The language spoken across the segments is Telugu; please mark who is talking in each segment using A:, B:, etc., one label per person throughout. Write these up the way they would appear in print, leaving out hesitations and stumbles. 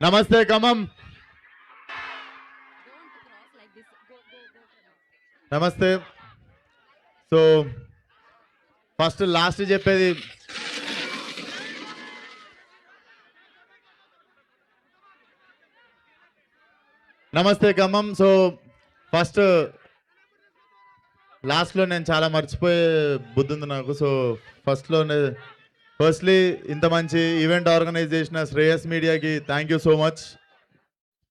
A: నమస్తే ఖమ్మం. నమస్తే. సో ఫస్ట్ లాస్ట్ చెప్పేది నమస్తే ఖమ్మం. సో ఫస్ట్ లాస్ట్లో నేను చాలా మర్చిపోయే బుద్ధి ఉంది నాకు. సో ఫస్ట్లీ ఇంత మంచి ఈవెంట్ ఆర్గనైజ్ చేసిన శ్రేయస్ మీడియాకి thank you so much.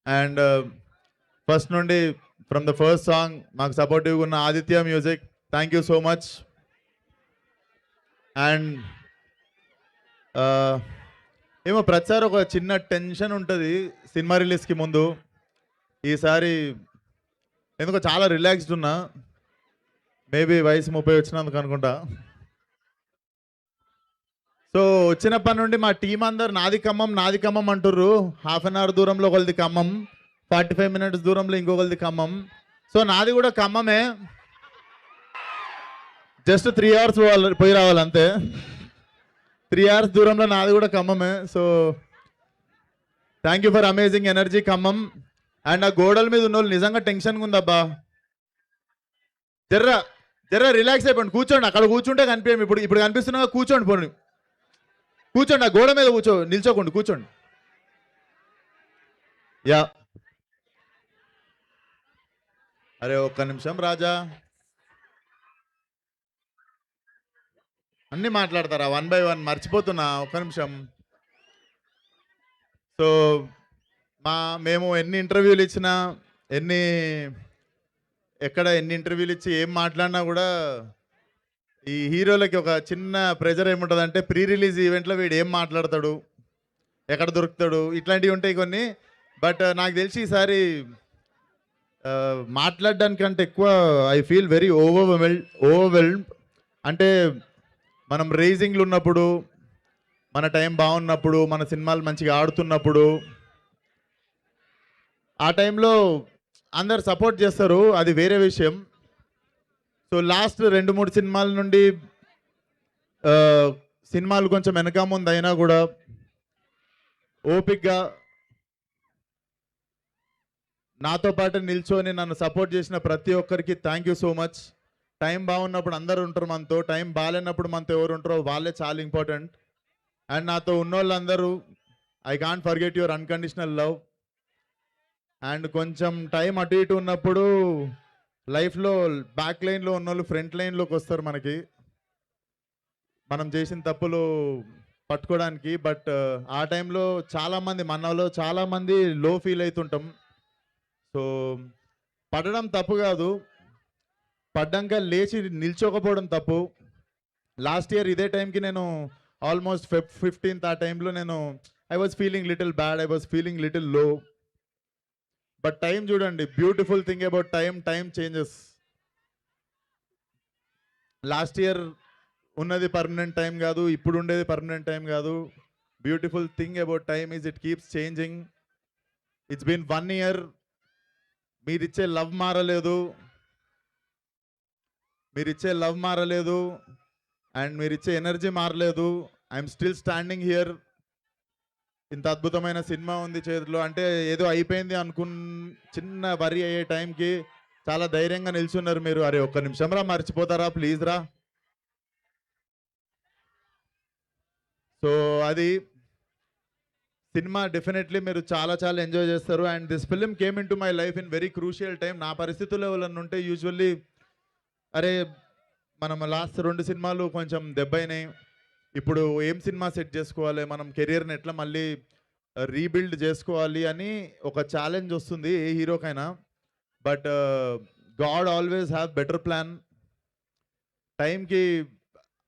A: And first నుండి ఫ్రమ్ ద ఫస్ట్ సాంగ్ మాకు సపోర్టివ్గా ఉన్న Aditya music thank you so much. And ఏమో ప్రతిసారి ఒక చిన్న టెన్షన్ ఉంటుంది సినిమా రిలీజ్కి ముందు. ఈసారి ఎందుకో చాలా రిలాక్స్డ్ ఉన్నా. మేబీ వయసు 30 వచ్చినందుకు అనుకుంటా. సో వచ్చినప్పటి నుండి మా టీం అందరు నాది ఖమ్మం అంటుర్రు. హాఫ్ అన్ అవర్ దూరంలో ఒకరిది ఖమ్మం, 45 మినిట్స్ దూరంలో ఇంకొకరిది ఖమ్మం. సో నాది కూడా ఖమ్మమే, జస్ట్ 3 అవర్స్ పోయి రావాలి అంతే. 3 అవర్స్ దూరంలో నాది కూడా ఖమ్మమే. So thank you for amazing energy Khammam. And ఆ గోడల మీద ఉన్న వాళ్ళు నిజంగా టెన్షన్గా ఉందబ్బా. జర్ర రిలాక్స్ అయిపోండి, కూర్చోండి. అక్కడ కూర్చుంటే కనిపించండి. ఇప్పుడు కనిపిస్తున్నా కూర్చోండి. పోండి కూర్చోండి, ఆ గోడ మీద నిల్చోకండి, కూర్చోండి. యా అరే ఒక్క నిమిషం రాజా, అన్నీ మాట్లాడతారా 1 by 1? మర్చిపోతున్నా, ఒక్క నిమిషం. సో మేము ఎన్ని ఇంటర్వ్యూలు ఇచ్చినా, ఎక్కడ ఎన్ని ఇంటర్వ్యూలు ఇచ్చి ఏం మాట్లాడినా కూడా ఈ హీరోలకి ఒక చిన్న ప్రెజర్ ఏముంటుంది అంటే ప్రీ రిలీజ్ ఈవెంట్లో వీడు ఏం మాట్లాడతాడు, ఎక్కడ దొరుకుతాడు, ఇట్లాంటివి ఉంటాయి కొన్ని. బట్ నాకు తెలిసి ఈసారి మాట్లాడడానికంటే ఎక్కువ ఐ ఫీల్ వెరీ ఓవర్వెల్మ్డ్. అంటే మనం రేజింగ్లు ఉన్నప్పుడు, మన టైం బాగున్నప్పుడు, మన సినిమాలు మంచిగా ఆడుతున్నప్పుడు, ఆ టైంలో అందరు సపోర్ట్ చేస్తారు, అది వేరే విషయం. సో లాస్ట్ 2-3 సినిమాల నుండి సినిమాలు కొంచెం వెనక ముందు అయినా కూడా ఓపిక్గా నాతో పాటు నిల్చొని నన్ను సపోర్ట్ చేసిన ప్రతి ఒక్కరికి thank you so much. Time బాగున్నప్పుడు అందరు ఉంటారు మనతో, టైం బాగాలేనప్పుడు మనతో ఎవరు ఉంటారో వాళ్ళే చాలా ఇంపార్టెంట్. అండ్ నాతో ఉన్నోళ్ళందరూ I can't forget your unconditional love. And కొంచెం టైం అటు ఇటు ఉన్నప్పుడు లైఫ్లో బ్యాక్ లైన్లో ఉన్నోళ్ళు ఫ్రంట్ లైన్లోకి వస్తారు మనకి, మనం చేసిన తప్పులు పట్టుకోవడానికి. బట్ ఆ టైంలో చాలామంది మనలో చాలామంది లో ఫీల్ అవుతుంటాం. సో పడడం తప్పు కాదు, పడ్డాక లేచి నిల్చోకపోవడం తప్పు. లాస్ట్ ఇయర్ ఇదే టైంకి నేను ఆల్మోస్ట్ Feb 15th ఆ టైంలో నేను I was feeling little bad, I was feeling little low. But time చూడండి, beautiful thing about time changes. Last year ఉన్నది పర్మనెంట్ టైం కాదు, ఇప్పుడు ఉండేది పర్మనెంట్ టైం కాదు. Beautiful thing about time is it keeps changing. It's been 1 year. మీరిచ్చే లవ్ మారలేదు, అండ్ మీరిచ్చే ఎనర్జీ మారలేదు. I'm still standing here. ఇంత అద్భుతమైన సినిమా ఉంది చేతిలో, అంటే ఏదో అయిపోయింది చిన్న వరి అయ్యే టైంకి చాలా ధైర్యంగా నిల్చున్నారు మీరు. అరే ఒక్క నిమిషం రా, మర్చిపోతారా ప్లీజ్ రా. సో అది సినిమా డెఫినెట్లీ మీరు చాలా చాలా ఎంజాయ్ చేస్తారు. And this film came in to my life in very crucial time. నా పరిస్థితుల్లో ఎవరన్నా ఉంటే యూజువల్లీ అరే మనం లాస్ట్ 2 సినిమాలు కొంచెం దెబ్బైనాయి, ఇప్పుడు ఏం సినిమా సెట్ చేసుకోవాలి, మనం కెరియర్ని ఎట్లా మళ్ళీ రీబిల్డ్ చేసుకోవాలి అని ఒక ఛాలెంజ్ వస్తుంది ఏ హీరోకైనా. But god always have better plan. టైంకి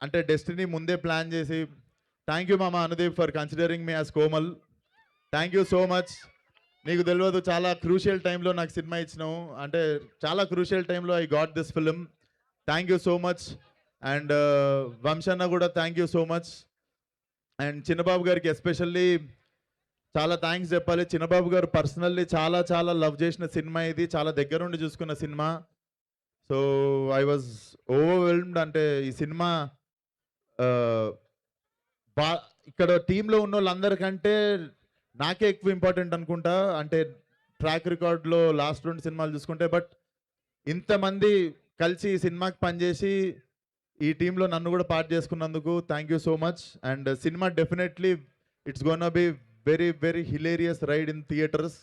A: అంటే డెస్టినీ ముందే ప్లాన్ చేసి, థ్యాంక్ యూ మామ Anudeep for considering me as Komal. Thank you so much. నీకు తెలియదు, చాలా క్రూషియల్ టైంలో నాకు సినిమా ఇచ్చినావు, అంటే చాలా క్రూషియల్ టైంలో I got this film. Thank you so much. And వంశన్న కూడా thank you so much. And Chinnababu గారికి ఎస్పెషల్లీ చాలా థ్యాంక్స్ చెప్పాలి. చిన్నబాబు గారు పర్సనల్లీ చాలా చాలా లవ్ చేసిన సినిమా ఇది, చాలా దగ్గరుండి చూసుకున్న cinema. So I was overwhelmed. అంటే ఈ సినిమా ఇక్కడ టీంలో ఉన్న వాళ్ళందరికంటే నాకే ఎక్కువ ఇంపార్టెంట్ అనుకుంటా. అంటే ట్రాక్ రికార్డ్లో లాస్ట్ 2 సినిమాలు చూసుకుంటే. బట్ ఇంతమంది కలిసి ఈ సినిమాకి పనిచేసి ఈ టీంలో నన్ను కూడా పార్ట్ చేసుకున్నందుకు thank you so much. And cinema definitely it's gonna be very very hilarious ride in theatres.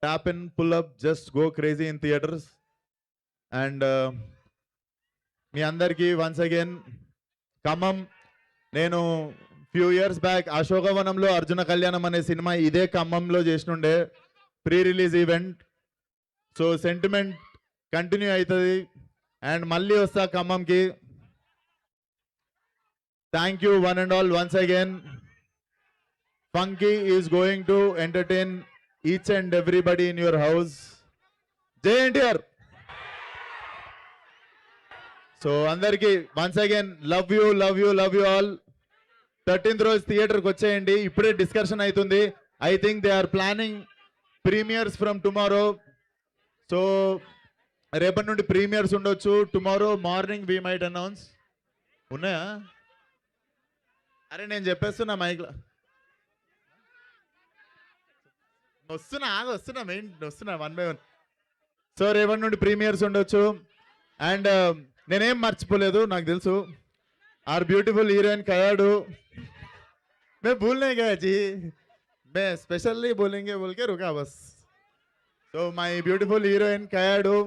A: Tap in, pull up, just go crazy in theatres. And మీ అందరికీ వన్స్ అగైన్ ఖమ్మం, నేను few years back Ashokavanamlo Arjuna Kalyanam అనే సినిమా ఇదే ఖమ్మంలో చేసినుండే pre release event. So sentiment continue అవుతుంది అండ్ మళ్ళీ వస్తా ఖమ్మంకి. Thank you one and all once again. Funky is going to entertain each and everybody in your house. జై ఎన్టీఆర్. సో అందరికీ once again love you love you love you all. 13th రోజు థియేటర్కి వచ్చేయండి. ఇప్పుడే డిస్కషన్ అవుతుంది. I think they are planning premieres from tomorrow. So రేపటి నుండి ప్రీమియర్స్ ఉండొచ్చు. Tomorrow morning we might announce. ఉన్నాయా? అరే నేను చెప్పేస్తున్నా మైక్లో. వస్తున్నా మెయిన్ వస్తున్నా 1 by 1. సో రేపటి నుండి ప్రీమియర్స్ ఉండొచ్చు. అండ్ నేనేం మర్చిపోలేదు, నాకు తెలుసు. ఆర్ బ్యూటిఫుల్ హీరోయిన్ కయాడు मैं भूल नहीं गया जी, मैं स्पेशली बोलेंगे बोल के रुका बस. तो माय ब्यूटीफुल हीरोइन कयाडू.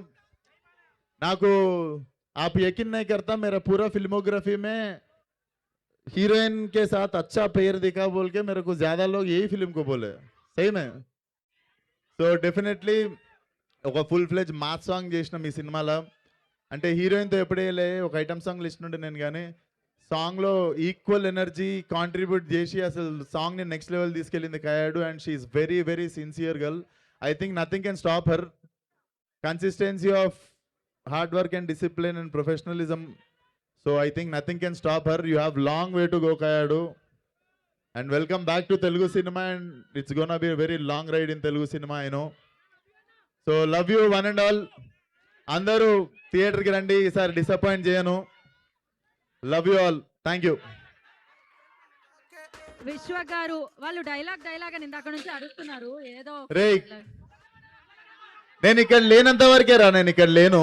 A: नाकू आप यकीन नहीं करता, मेरा पूरा फिल्मोग्राफी में हीरोइन के साथ अच्छा पेयर दिखा बोल के मेरे को ज्यादा लोग यही फिल्म को बोले. सही में. సో డెఫినెట్లీ ఒక ఫుల్ ఫ్లెజ్ మాస్ సాంగ్ చేసిన మీ సినిమాలో. అంటే హీరోయిన్తో ఎప్పుడేలే ఒక ఐటమ్ సాంగ్ లిస్ట్ నుండి నేను, కానీ సాంగ్లో ఈక్వల్ ఎనర్జీ కాంట్రిబ్యూట్ చేసి అసలు సాంగ్ని నెక్స్ట్ లెవెల్ తీసుకెళ్ళింది Kayadu. And she is very very sincere girl. I think nothing can stop her. Consistency of hard work and discipline and professionalism. So I think nothing can stop her. You have long way to go Kayadu. And welcome back to Telugu cinema. And it's gonna be very long ride in Telugu cinema I know. So love you one and all. అందరూ థియేటర్కి రండి, ఈసారి డిసప్పాయింట్ చేయను. Love you all. Thank you.
B: విశ్వ గారు వాళ్ళు డైలాగ్ అని ఇందాక నుంచి అడుగుతున్నారు ఏదో.
A: రే నేను ఇక్కడ లేనంత వరకే రా, నేను ఇక్కడ లేను.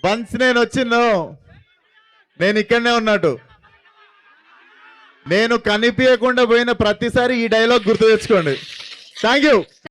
A: వన్స్ నేను వచ్చిందో నేను ఇక్కడనే ఉన్నట్టు. నేను కనిపించకుండా పోయిన ప్రతిసారి ఈ డైలాగ్ గుర్తు తెచ్చుకోండి. Thank you.